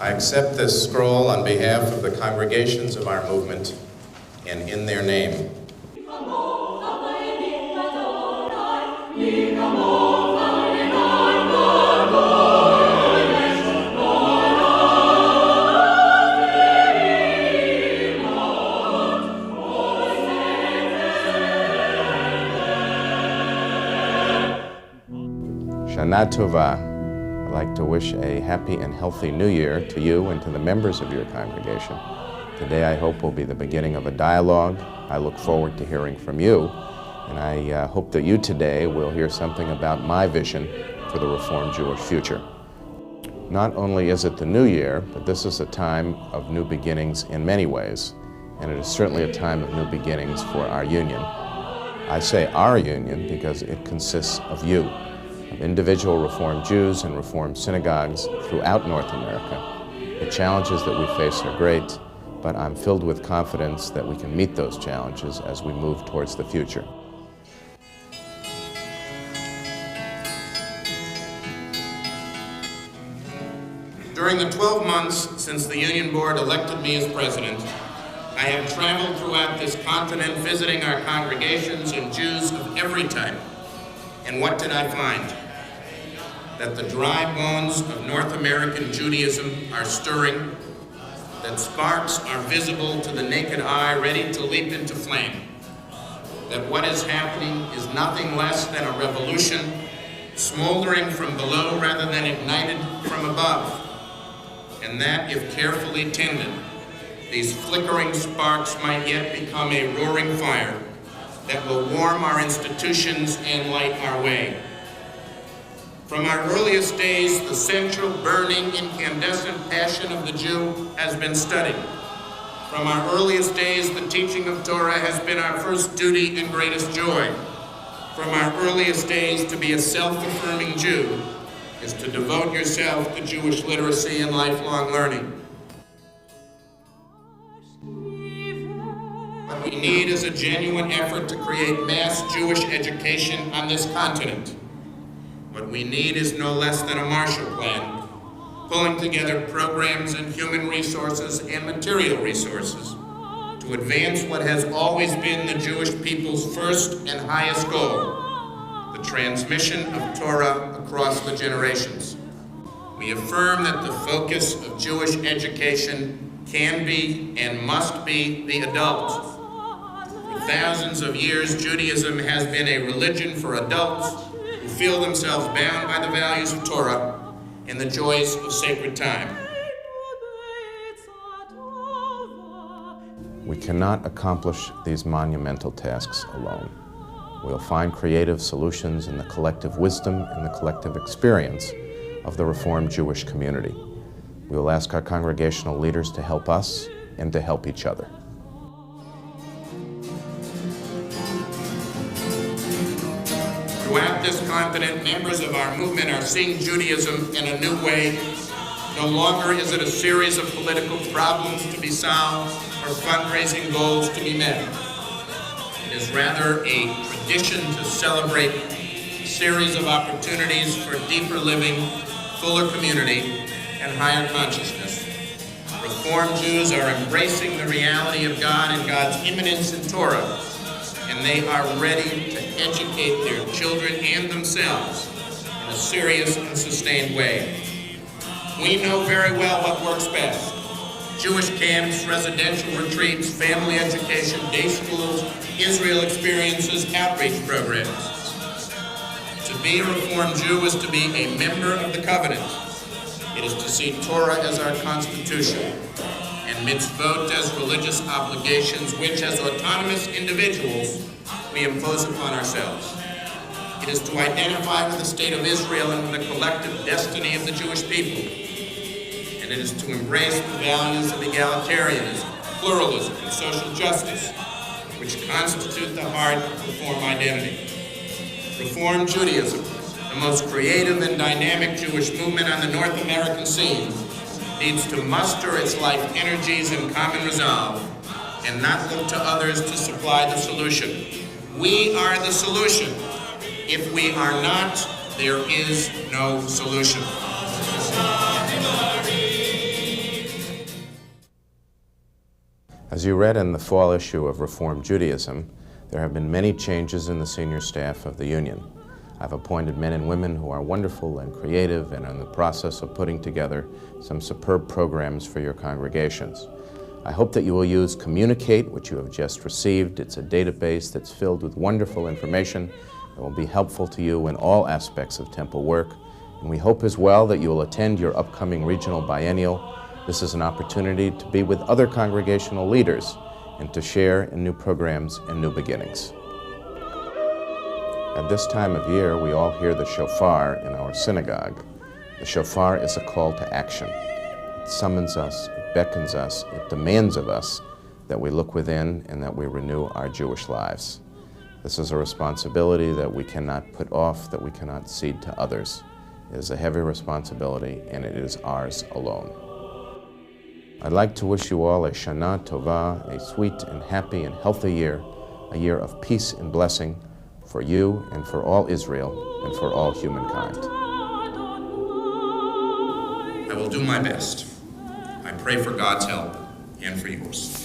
I accept this scroll on behalf of the congregations of our movement and in their name. Shana Tova. I'd like to wish a happy and healthy new year to you and to the members of your congregation. Today I hope will be the beginning of a dialogue. I look forward to hearing from you, and I hope that you today will hear something about my vision for the Reformed Jewish future. Not only is it the new year, but this is a time of new beginnings in many ways, and it is certainly a time of new beginnings for our union. I say our union because it consists of you, of individual Reformed Jews and Reformed synagogues throughout North America. The challenges that we face are great, but I'm filled with confidence that we can meet those challenges as we move towards the future. During the 12 months since the Union Board elected me as president, I have traveled throughout this continent visiting our congregations and Jews of every type. And what did I find? That the dry bones of North American Judaism are stirring, that sparks are visible to the naked eye, ready to leap into flame, that what is happening is nothing less than a revolution, smoldering from below rather than ignited from above, and that, if carefully tended, these flickering sparks might yet become a roaring fire that will warm our institutions and light our way. From our earliest days, the central, burning, incandescent passion of the Jew has been studied. From our earliest days, the teaching of Torah has been our first duty and greatest joy. From our earliest days, to be a self-affirming Jew is to devote yourself to Jewish literacy and lifelong learning. What we need is a genuine effort to create mass Jewish education on this continent. What we need is no less than a Marshall Plan, pulling together programs and human resources and material resources to advance what has always been the Jewish people's first and highest goal, the transmission of Torah across the generations. We affirm that the focus of Jewish education can be and must be the adult. For thousands of years, Judaism has been a religion for adults who feel themselves bound by the values of Torah and the joys of sacred time. We cannot accomplish these monumental tasks alone. We'll find creative solutions in the collective wisdom and the collective experience of the Reformed Jewish community. We will ask our congregational leaders to help us and to help each other. Throughout this continent, members of our movement are seeing Judaism in a new way. No longer is it a series of political problems to be solved or fundraising goals to be met. It is rather a tradition to celebrate a series of opportunities for deeper living, fuller community, and higher consciousness. Reformed Jews are embracing the reality of God and God's immanence in Torah, and they are ready to educate their children and themselves in a serious and sustained way. We know very well what works best. Jewish camps, residential retreats, family education, day schools, Israel experiences, outreach programs. To be a Reformed Jew is to be a member of the covenant. It is to see Torah as our constitution and mitzvot as religious obligations which, as autonomous individuals, we impose upon ourselves. It is to identify with the state of Israel and with the collective destiny of the Jewish people. And it is to embrace the values of egalitarianism, pluralism, and social justice, which constitute the heart of Reform identity. Reform Judaism, the most creative and dynamic Jewish movement on the North American scene, needs to muster its life energies in common resolve and not look to others to supply the solution. We are the solution. If we are not, there is no solution. As you read in the fall issue of Reform Judaism, there have been many changes in the senior staff of the Union. I've appointed men and women who are wonderful and creative and are in the process of putting together some superb programs for your congregations. I hope that you will use Communicate, which you have just received. It's a database that's filled with wonderful information that will be helpful to you in all aspects of temple work. And we hope as well that you will attend your upcoming regional biennial. This is an opportunity to be with other congregational leaders and to share in new programs and new beginnings. At this time of year, we all hear the shofar in our synagogue. The shofar is a call to action. It summons us, it beckons us, it demands of us that we look within and that we renew our Jewish lives. This is a responsibility that we cannot put off, that we cannot cede to others. It is a heavy responsibility, and it is ours alone. I'd like to wish you all a Shana Tova, a sweet and happy and healthy year, a year of peace and blessing for you and for all Israel and for all humankind. I will do my best. I pray for God's help and for yours.